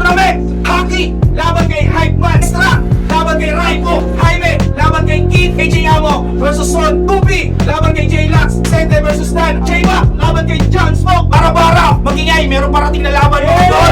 Tournament! Hockey! Laban kay Hype Man! Extra! Laban kay Raipo! Jaime! Laban kay Keith! AJ Amo versus Son! Tupi! Laban kay J-Lax! Sente versus Dan! J-Mac! Laban kay John Smoke! Bara-bara! Magingay! Meron parating na laban mga tol!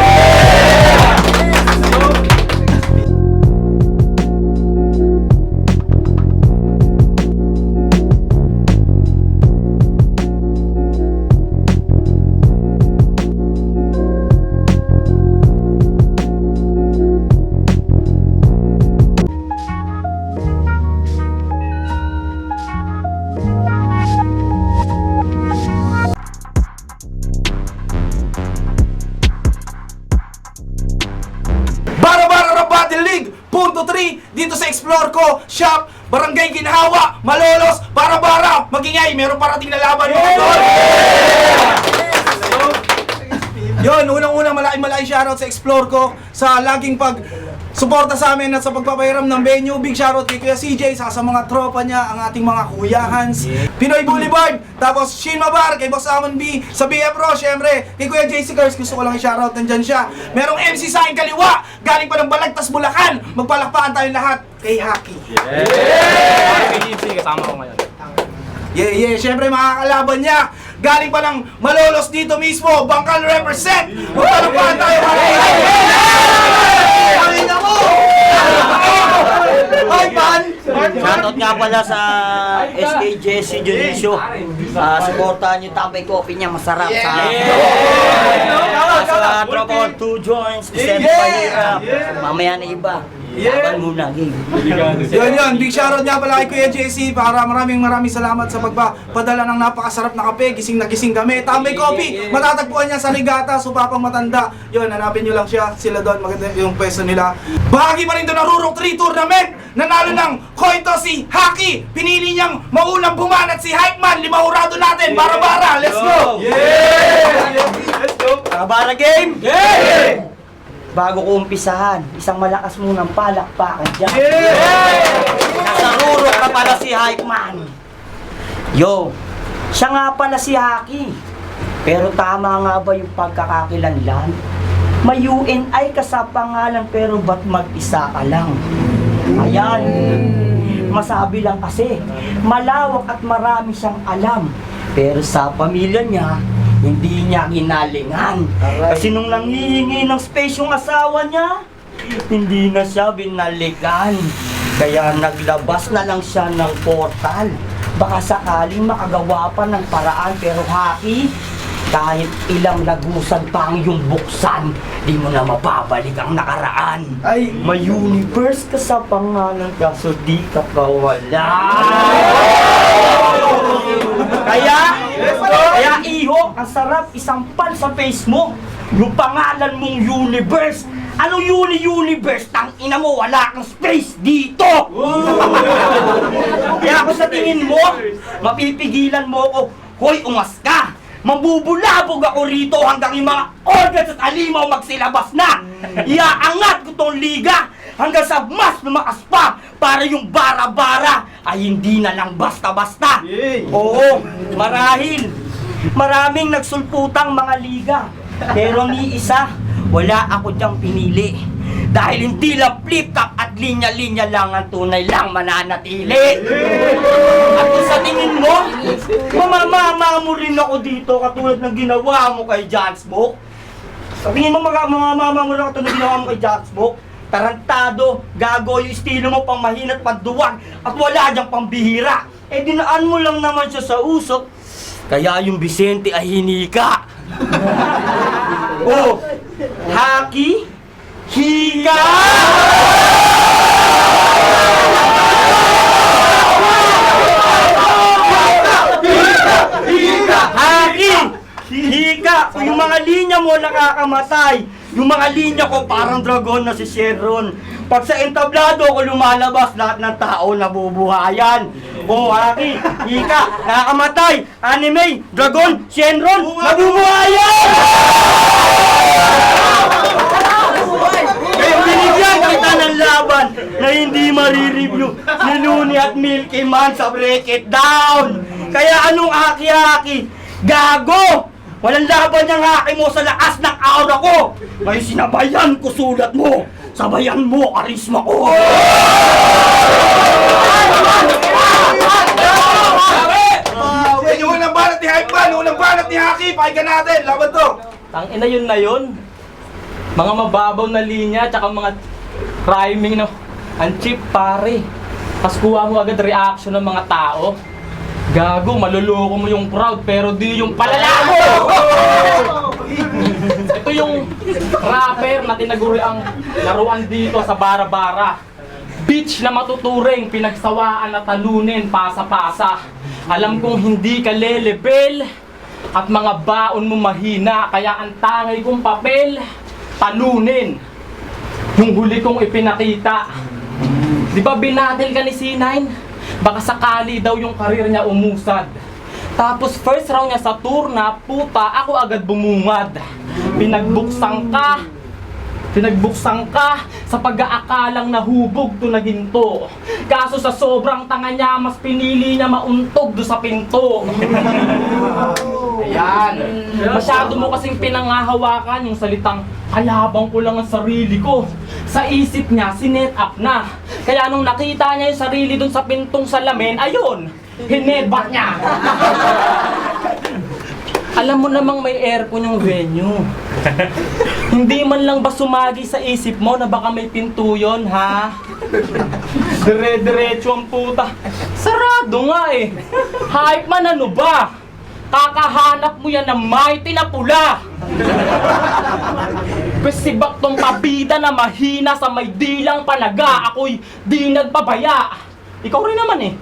Punto 3, dito sa Explore ko, Shop, Barangay Ginhawa, Malolos, Bara-bara, Magingay, meron parating na laban mga tol! Yun, unang-unang malaking shoutout sa Explore ko sa laging suporta sa amin at sa pagpapahiram ng venue. Big shoutout kay Kuya CJ, sa mga tropa niya, ang ating mga Kuyahans, Pinoy Boulevard, tapos Shin Mabar, kay Boss Amon B, sa BF Pro, syempre, kay Kuya JC Girls, gusto ko lang i-shoutout, nandyan siya. Merong MC sa aking kaliwa, galing pa ng Balagtas, Bulacan, magpalakpakan tayo lahat kay Haki. Kasama ko ngayon. Syempre makakalaban niya, galing pa ng Malolos dito mismo, Bangkal represent, magpalakpakan tayo kay Haki na mo! Hi, Pan! Shoutout nga pala sa SKJC Dionisio. Supportahan niyo Tambay Coffee niya, masarap sa tropa 2 joints, Vicente Pahirap. Mamaya na iba. Laban muna, game. Yun, big shoutout nga pala kay Kuya JC para maraming salamat sa pagpapadala ng napakasarap na kape. Gising na gising kami. Tambay Coffee, matatagpuan niya sa Ligata, Supapang Matanda. Yun, hanapin nyo lang siya. Sila doon, maganda yung pwesto nila. Bahagi pa rin doon ng Rurok 3 Tournament. Nanalo ng coin toss si Haki. Pinili niyang maunang bumanat si Hype Man. Limahurado natin, bara-bara. Let's go! Let's go! Kabara game! Bago ko umpisahan, isang malakas munang palakpakan dyan. Nasa Rurok na pala si Hype Man. Yo, siya nga pala si Haki. Pero tama nga ba yung pagkakakilanlan? May UNI ka sa pangalan pero ba't mag-isa ka lang? Ayan, masabi lang kasi, malawak at marami siyang alam. Pero sa pamilya niya, hindi niya ginalingan. Kasi nung nangihingi ng space yung asawa niya, hindi na siya binalikan. Kaya naglabas na lang siya ng portal. Baka sakaling makagawa pa ng paraan. Pero Haki, kahit ilang lagusan pa ang iyong buksan, di mo na mapabalik ang nakaraan. Ay, may universe ka sa pangalan kaso di ka kawala. Kaya iho, ang sarap isampal sa face mo yung pangalan mong universe. Anong universe? Tang ina mo, wala kang space dito! Kaya ako sa tingin mo, mapipigilan mo ako, hoy, umas ka! Mabubulabog ako rito hanggang yung mga organs at alimaw magsilabas na! Iaangat ko tong liga hanggang sa mas lumakas pa para yung bara-bara ay hindi na lang basta-basta. Oo, marahil maraming nagsulputang mga liga, pero ni isa, wala ako diyang pinili. Dahil hindi lang flip-top at linya-linya lang ang tunay lang mananatili. At kung sa tingin mo, mamamama mo rin ako dito katulad ng ginawa mo kay John Smoke. Sa tingin mo mamamama mo rin katulad ng ginawa mo kay John Smoke. Tarantado, gago yung estilo mo pang mahina at panduwag at wala diyang pambihira. Eh dinaan mo lang naman siya sa usok. Kaya yung Vicente ay hinika. Oh, Haki, hika! Haki, hika! Kung yung mga linya mo nakakamatay, yung mga linya ko parang dragon na si Shenron. Pag sa entablado ko lumalabas, lahat ng tao nabubuhayan. O Haki, hika, nakakamatay, anime, dragon, Shenron, nabubuhayan! Kaya binigyan kita ng laban na hindi marireview ni Looney at Milky Man sa Break It Down. Kaya anong haki-haki? Gago! Walang laban niyang haki mo sa lakas ng aura ko! Ngayon sinabayan ko sulat mo! Sabayan mo karisma ko! Yung unang banat ni Hype Man, yung unang banat ni Haki, pakinggan natin, laban to! Tangina yun na yun. Mga mababaw na linya, tsaka mga rhyming no. Ang cheap pare. Tapos kuha mo agad reaction ng mga tao. Gago, maluloko mo yung crowd pero di yung palala mo! Ito yung rapper na tinaguri ang laruan dito sa Bara-Bara. Beach na matuturing, pinagsawaan na talunin, pasa-pasa. Alam kong hindi ka lelebel at mga baon mo mahina, kaya ang tangay kong papel, talunin. Yung huli kong ipinakita. Di ba binatil ka ni C9? Baka sakali daw yung karir niya umusad. Tapos first round niya sa tour na, puta, ako agad bumungad. Pinagbuksan ka sa pag-aakalang nahubog to na ginto. Kaso sa sobrang tanga niya, mas pinili niya mauntog do sa pinto. Ayan. Masyado mo kasing pinangahawakan yung salitang kalabang ko lang ang sarili ko. Sa isip niya, sinet up na. Kaya nung nakita niya yung sarili dun sa pintong salamin, ayun, hinedback niya. Alam mo namang may aircon yung venue. Hindi man lang ba sumagi sa isip mo na baka may pinto yun, ha? Dire-diretso ang puta. Sarado nga eh. Hype Man, ano ba? Kakahanap mo yan ng mighty na pula. Pesibak tong pabida na mahina sa may dilang palaga. Ako'y di nagpabaya. Ikaw rin naman eh.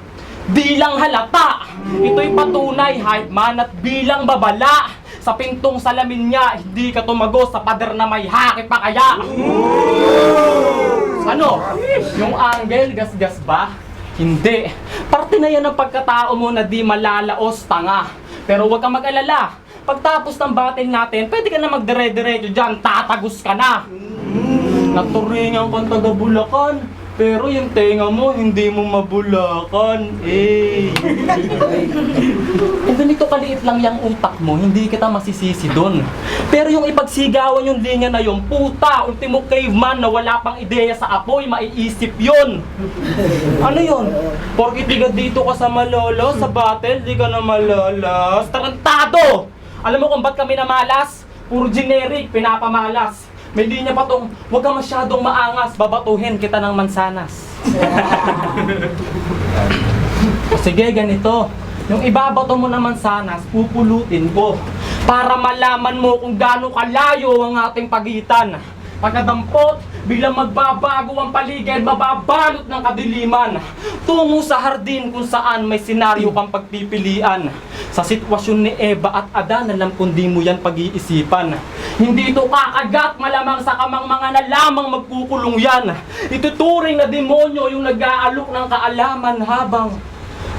Di lang halata. Ito'y patunay, Hype Man, at bilang babala. Sa pintong salamin niya, hindi ka tumagos sa pader na may haki pa kaya. Ano? Yung angle, gas-gas ba? Hindi. Parte na yan ng pagkatao mo na di malalaos, tanga. Pero huwag kang mag-alala. Pagtapos ng battle natin, pwede ka na magdire-diretso dyan, tatagos ka na. Naturingan kang taga Bulacan, pero yung tenga mo, hindi mo mabulakan. Eh. And ganito kaliit lang yung utak mo, hindi kita masisisi dun. Pero yung ipagsigawan yung linya na yung puta, ultimo caveman na wala pang ideya sa apoy, maiisip yun. Ano yun? Porkit di ka dito ka sa malolo, sa battle, di ka na malalas. Tarantado! Alam mo kung ba't kami namalas? Puro generic, pinapamalas. May linya pa tong, huwag ka masyadong maangas, babatuhin kita ng mansanas. Sige, ganito. Yung ibabato mo ng mansanas, pupulutin ko. Para malaman mo kung gaano kalayo ang ating pagitan. Pagkadampot, biglang magbabago ang paligid, mababalot ng kadiliman. Tungo sa hardin kung saan may senaryo kang pagpipilian. Sa sitwasyon ni Eva at Adan, alam kung di mo yan pag-iisipan. Hindi ito kakagat, malamang sa kamang mga na lamang magkukulong yan. Ituturing na demonyo yung nag-aalok ng kaalaman habang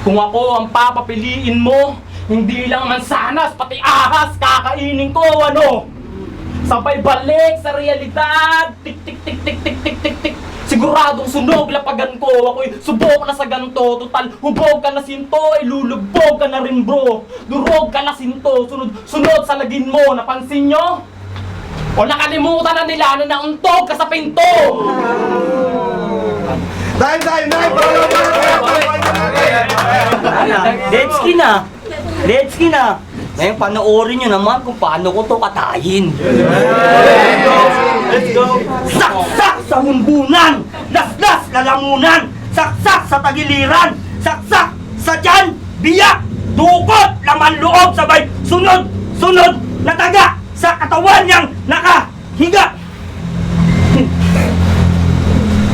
kung ako ang papapiliin mo, hindi lang mansanas, pati ahas, kakainin ko, ano? Sabay balik sa realidad, tik tik tik tik tik tik tik tik. Siguradong sunog lapagan ko, ako'y subok na sa ganto. Total, hubog ka na sinto, ilulubog ka na rin bro. Durog ka na sinto, sunod sa lagin mo, napansin nyo? O nakalimutan na nila na nauntog ka sa pinto? Time! Dead skin na. Ngayon, panoorin nyo naman kung paano ko to katayin. Let's go! Saksak sa humbunan! Laslas lalamunan! Saksak sa tagiliran! Saksak sa tiyan! Biyak! Dukot! Laman loob! Sabay sunod! Sunod! Nataga! Sa katawan niyang nakahiga!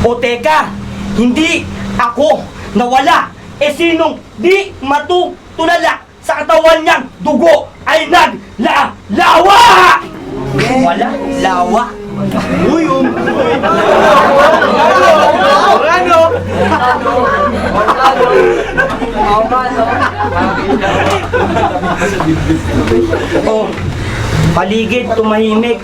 O teka! Hindi ako nawala! E sinong di matutulala? Sa katawan niyang dugo ay naglawa! Wala? Lawa? Uy, Oh, paligid tumahimik.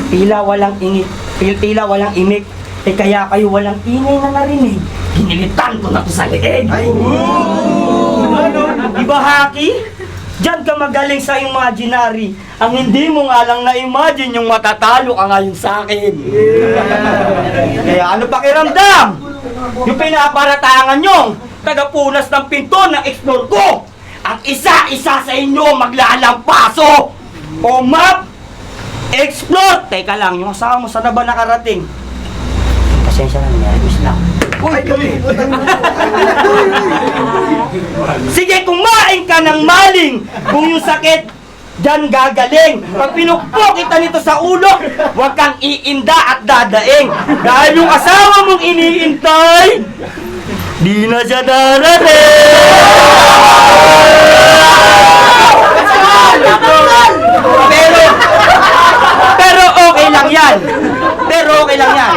Tila walang ingit. Tila walang imik. Eh kaya kayo walang ingay na narinig. Ginilitan ko na to sa leeg. Di ba, Haki? Diyan ka magaling sa imaginary. Ang hindi mo nga lang na-imagine yung matatalo ka ngayon sa akin. Kaya ano pakiramdam? Yung pinaparatangan yung tagapunas ng pinto ng explore ko. Ang isa-isa sa inyo maglalampaso. O map, explore. Teka lang, yung asawa mo saan na ba nakarating? Pasensya na niya, miss lang. Sige, kumain ka ng maling kung yung sakit dyan gagaling. Pag pinukpok kita nito sa ulo, huwag kang iinda at dadaing. Dahil yung asawa mong iniintay, di na siya darating. Pero okay lang yan. Pero okay lang yan.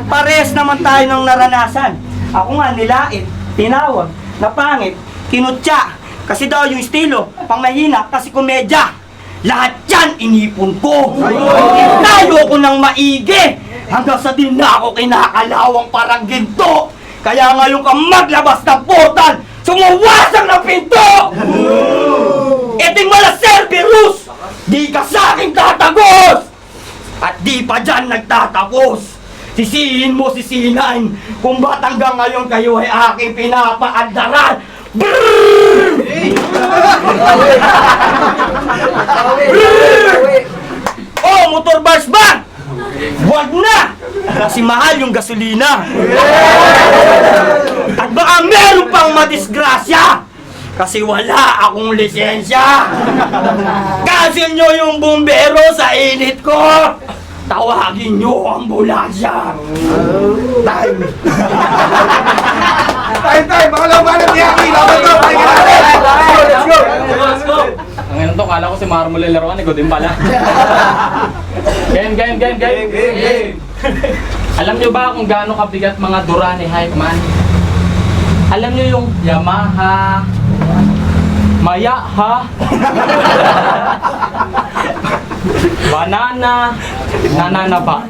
Parehas naman tayo ng naranasan. Ako nga nilait, tinawag, napangit, kinutya. Kasi daw yung estilo, pang mahina, kasi komedya. Lahat yan inipon ko. Tayo ko ng maigi. Hanggang sa din na ako kinakalawang parang ginto. Kaya ngayon ka maglabas ng portal, sumuwasang ng pinto! Eting mala Cerberus! Di ka sa akin tatagos! At di pa dyan nagtatapos! Sisihin mo sisinain kung ba't hanggang ngayon kayo ay aking pinapaandaran! Brrrr! Brrrr! Oh, motor bars ba? Huwag na! Kasi mahal yung gasolina! At baka meron pang madisgrasya! Kasi wala akong lisensya! Cancel nyo yung bumbero sa init ko! Tawagin nyo ang ambulansya! Time! Time! Baka labanan ni Aki! Laban to! Let's go! Let's go! Ang ngayon to, kala ko si Marmo lalaroan, ikaw din pala. Game! Alam nyo ba kung gaano kabigat mga dura ni Hype Man? Alam nyo yung Yamaha, Mayaha, Banana, Nananaba.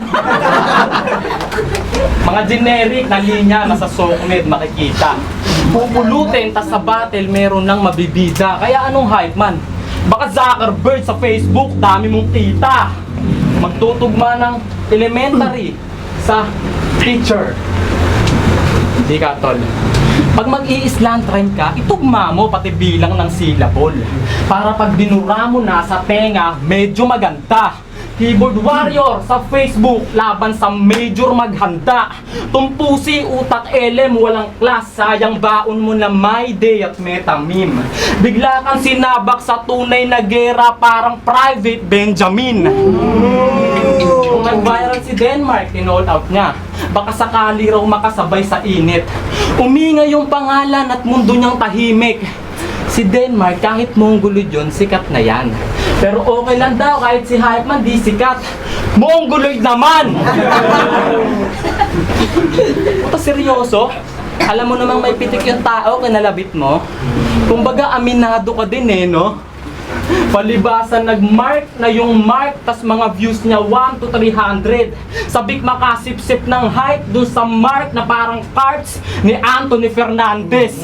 Mga generic na linya na sa Sokmed makikita. Pupulutin, tas sa battle meron ng mabibida. Kaya anong Hype Man? Baka Zuckerberg sa Facebook, dami mong kita. Magtutugma ng elementary sa teacher. Di ka, tol. Pag mag-i-slant rhyme ka, itugma mo pati bilang ng syllable. Para pag binura mo na sa tenga, medyo maganda. Keyboard warrior sa Facebook, laban sa major maghanda. Tumpusi, utak, elem, walang class. Sayang baon mo na my day at metamim. Bigla kang sinabak sa tunay na gera, parang Private Benjamin. Kung nag-viral si Denmark, in-all out niya. Baka sakali raw makasabay sa init. Uminga yung pangalan at mundo niyang tahimik. Si Denmark, kahit Mongoloid yun, sikat na yan. Pero okay lang daw, kahit si Hype Man, di sikat. Mongoloid naman! Ito seryoso? Alam mo namang may pitik yung tao, kinalabit mo? Kumbaga, aminado ka din eh, no? Palibasan nag-mark na yung mark, tas mga views niya 1 to 300. Sabik makasip-sip ng hype dun sa mark na parang cards ni Anthony Fernandez.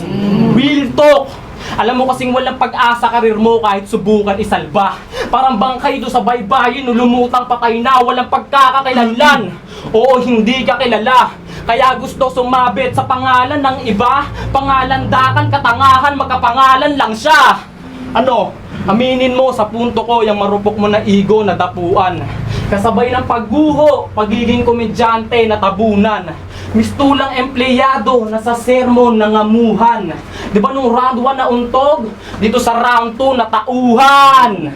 Real talk! Alam mo kasing walang pag-asa karir mo kahit subukan isalba. Parang bangkay do sa baybayin, lumutang patay na, walang pagkakakilanlan. Oo, hindi ka kilala. Kaya gusto sumabit sa pangalan ng iba. Pangalandakan, katangahan, magkapangalan lang siya. Ano? Aminin mo sa punto ko yung marupok mo na ego na dapuan. Kasabay ng pagguho, pagiging komedyante na tabunan. Mistulang empleyado na sa sermon nangamuhan. Di ba nung round 1 na untog, dito sa round 2 na tauhan.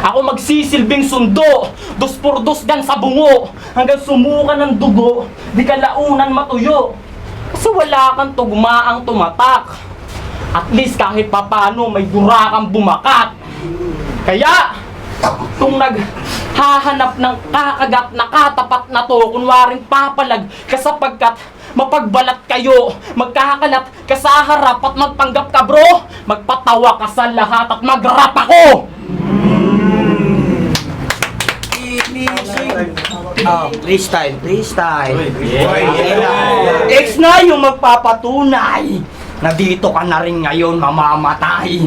Ako magsisilbing sundo, 2x2 gan sa bungo. Hanggang sumuka ng dugo, di kalaunan matuyo. Kasi wala kang tugmaang tumatak. At least kahit papano may dura kang bumakat. Kaya, kung naghahanap ng kakagat na katapat na to, kunwaring papalag kasapagkat mapagbalat kayo, magkakalat ka sa harap at magpanggap ka bro, magpatawa ka sa lahat at mag-rap ako! Freestyle. X na yung magpapatunay na dito ka na rin ngayon mamamatay.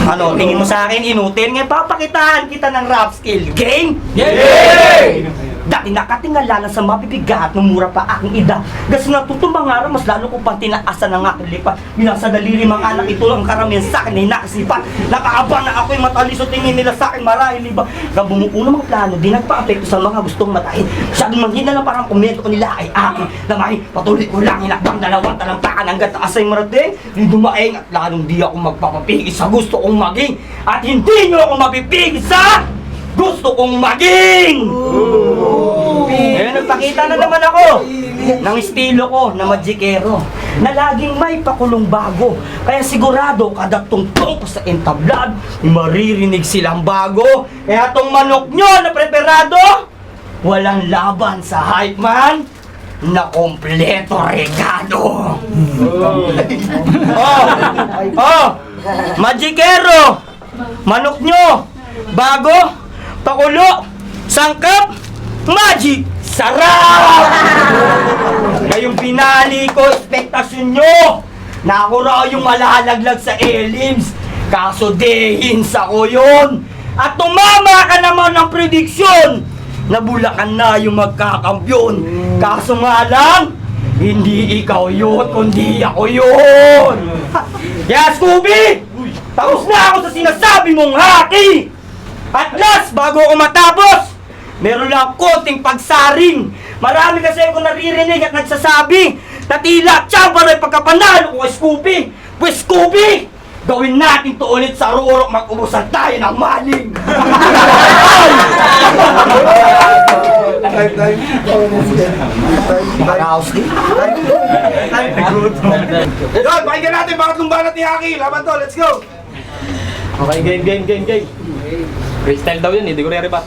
Ano, tingin mo sa akin, inutin? Ngayon, papakitaan kita ng rap skill. Game? Yay! Dati nakatingala lang sa mabibigat nung mura pa aking edad. Kasi natutumang araw, mas lalo ko pang tinaasan ng aking lipat. Binasa daliri mga anak, ito ang karamihan sa akin ay nakasipan. Nakaabang na ako'y mataliso, tingin nila sa akin marahil iba. Nang bumuo ng mga plano, di nagpa-apekto sa mga gustong matahin. Masyadong manghina lang parang komento ko nila ay akin. Namahin, patuloy ko lang hinakbang dalawang talampakan hanggang taas ay marating. Di dumaing at lalong di ako magpapapigil sa gusto kong maging. At hindi nyo ako mapipigil sa gusto kong maging! Ngayon, nagpakita na naman ako ng estilo ko na magikero na laging may pakulong bago. Kaya sigurado kada tungtong ko sa entablad, maririnig silang bago. Kaya tong manok nyo na preparado, walang laban sa hype man na kompleto regalo. Magikero, manok nyo, bago, pakulo, sangkap, magic, sarap! Ngayong pinali ko, ekspektasyon nyo na ako raw yung malalaglag sa elims. Kaso dehins ako yun. At tumama ka naman ng prediksyon na Bulacan na yung magkakampyon. Kaso nga lang, hindi ikaw yun, kundi ako yun. Kaya Scooby, tapos na ako sa sinasabi mong haki. At last, bago ako matapos, meron lang konting pagsaring. Marami kasi ako naririnig at nagsasabi na tila tiyamba rin pagkapanalo ko kay Scooby. Pues Scooby, gawin natin to ulit sa Rurok, mag-ubusan tayo ng maling. Yun, pakinggan natin pangatlong banat ni Haki. Laban to, let's go! Okay, game. Freestyle daw yun, hindi ko re-rebat.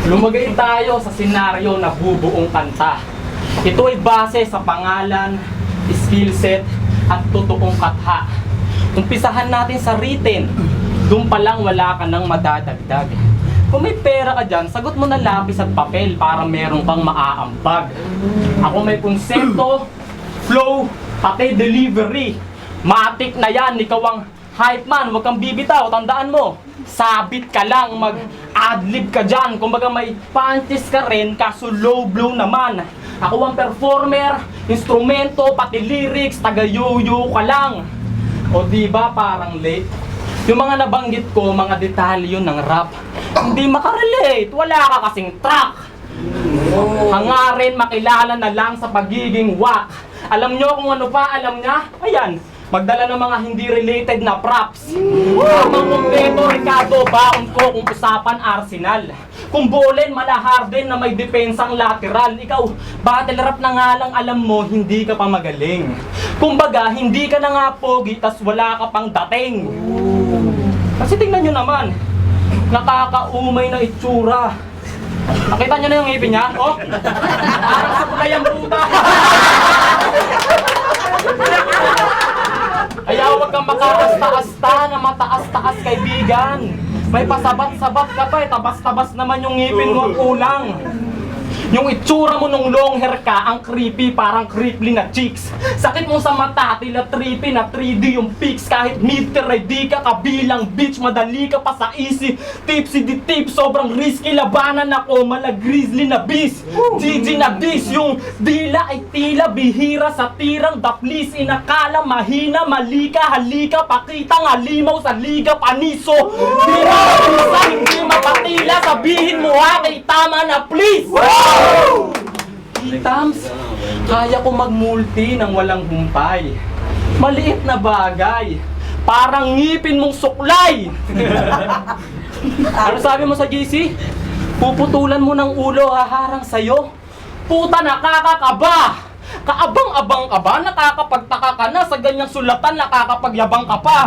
Lumagay tayo sa senaryo na bubuong kanta. Ito ay base sa pangalan, skill set, at totoong katha. Umpisahan natin sa written. Doon pa lang wala ka nang madadagdag. Kung may pera ka dyan, sagot mo na lapis at papel para meron kang maaambag. Ako may konsepto, flow, pati delivery. Matik na yan, ikaw ang hype man, huwag kang bibitaw, tandaan mo. Sabit ka lang, mag-adlib ka dyan. Kumbaga may punches ka rin, kaso low blow naman. Ako ang performer, instrumento, pati lyrics, taga-yo-yo ka lang. O diba parang late? Yung mga nabanggit ko, mga detalye ng rap, hindi makarelate, wala ka kasing track. Hangarin, makilala na lang sa pagiging whack. Alam nyo kung ano pa, alam niya? Ayan, magdala ng mga hindi related na props. Tamang kompleto, Ricardo, baon ko kung usapan Arsenal. Kung bowlen, Malaharden na may depensang lateral. Ikaw, battle rap na nga lang alam mo, hindi ka pa magaling. Kumbaga, hindi ka na nga pogi, tas wala ka pang dating. Kasi tingnan nyo naman, nakakaumay na itsura. Nakita nyo na yung ngipin niya? Oh, parang sa pulayang puta. Kaya huwag kang makaasta-asta na mataas-taas kaibigan. May pasabat-sabat ka pa tabas-tabas naman yung ngipin mo ang kulang. Yung itsura mo nung long hair ka, ang creepy, parang creeply na cheeks. Sakit mo sa mata, tila trippy na 3D yung pics. Kahit meter ay di ka kabilang bitch, madali ka pa sa easy. Tipsy di tip, sobrang risky, labanan ako, mala grizzly na beast. GG na dis, yung dila ay tila bihira sa tirang daplis. Inakala mahina, malika, halika, pakitang halimaw sa liga, paniso. Di na hindi mapatila, sabihin mo kay tama na please. Tams, kaya ko magmulti ng walang humpay. Maliit na bagay, parang ngipin mong suklay. Ano sabi mo sa GC? Puputulan mo ng ulo, haharang sa'yo. Puta, nakakakaba. Kaabang-abang ka ba? Nakakapagtaka ka na sa ganyang sulatan, nakakapagyabang ka pa.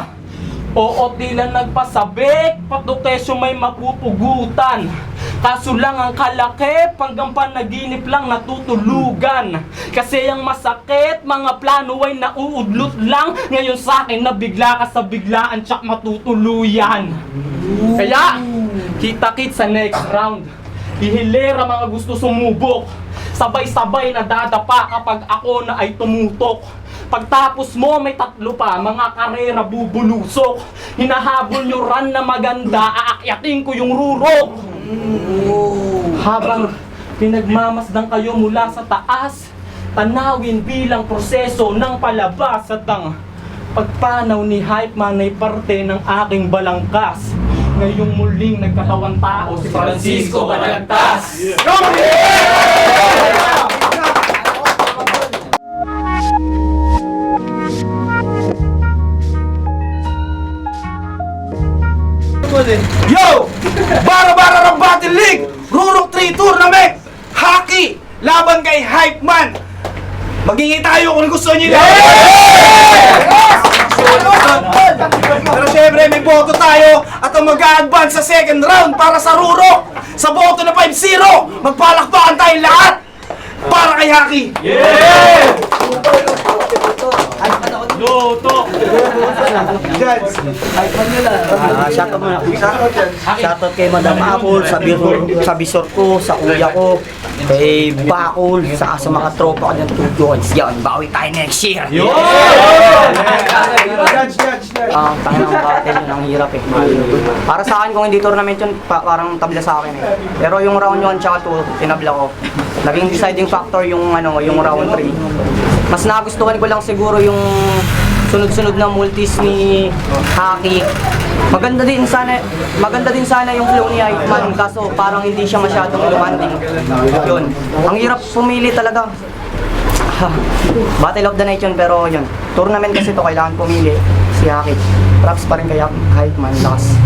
Oo, tila nagpasabik, patukesyo may mapupugutan. Kaso lang ang kalakip, hanggang panaginip lang natutulugan. Kasi ang masakit, mga plano ay nauudlot lang. Ngayon sa akin, nabigla ka sa biglaan, tsak matutuluyan. Kaya, kita-kit sa next round. Ihilera mga gusto sumubok. Sabay-sabay na dadapa kapag ako na ay tumutok. Pagtapos mo, may 3 pa, mga karera bubulusok. Hinahabol nyo run na maganda, aakyatin ko yung rurok. Habang pinagmamasdan kayo mula sa taas, tanawin bilang proseso ng palabas at ang pagpanaw ni Hype Man ay parte ng aking balangkas. Ngayong muling nagkatawang tao si Francisco Balagtas. Yo! Bara-bara ng Battle League! Rurok 3 Tournament! Hockey! Laban kay Hype Man! Maghingi tayo kung gusto niyo. Pero syempre may boto tayo at ang mag-a-advance sa second round para sa Rurok. Sa boto na 5-0, magpalakpakan tayong lahat para kay Hockey. Luto! Shoutout kay Madam Apple, sa bisor ko, sa kuya ko, kay Bakul, sa mga tropa ko dyan, tutukods yan. Bawi tayo next year! Tangin ang battle yun, ang hirap eh. Para sa akin, kung hindi tournament yun, parang tabla sa akin eh. Pero yung round 1 tsaka 2, tinabla ko. Naging deciding factor yung round 3. Mas nagustuhan ko lang siguro yung sunod-sunod na multis ni Hockey. Maganda din sana yung flow ni Hitman, kaso parang hindi siya masyadong lumanding. Yun. Ang hirap pumili talaga. Battle of the Night yun, pero yun. Tournament kasi to, kailangan pumili si Hockey. Props pa rin kay Hitman, lakas.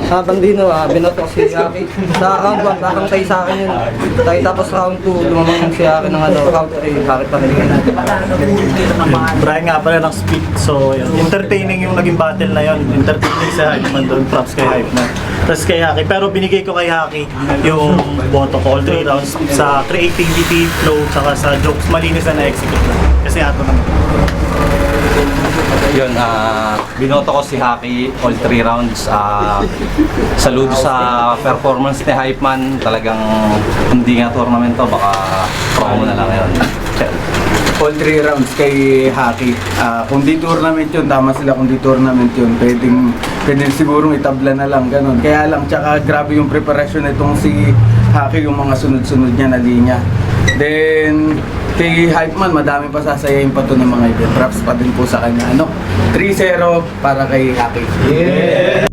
Habang dino, binoto si Hockey. Sa round 1, kakantay sa akin yun. Tayo tapos round 2, lumamang si Hockey ng round 3, Hockey pa rin. Brian nga pala ng speed, so yun. Entertaining yung naging battle na yun. Entertaining sa Hypeman doon, props kay Hypeman. Tapos kay Hockey, pero binigay ko kay Hockey yung boto ko all 3 rounds sa creativity, flow, saka sa jokes. Malinis na na-execute na. Kasi ato naman. Yun, binoto ko si Hockey all 3 rounds. Saludo sa performance ni Hypeman. Talagang hindi nga tournament to, baka promo na lang yun. All 3 rounds kay Hockey. Kung di tournament yun, tama sila kung di tournament yun. Pwede sigurong itabla na lang, ganun. Kaya lang, tsaka grabe yung preparation nitong si Hockey, yung mga sunod-sunod niya na linya. Then, kay Hypeman, madami pa sasayayin pa to ng mga event. Props pa din po sa kanya. 3-0 para kay Hockey.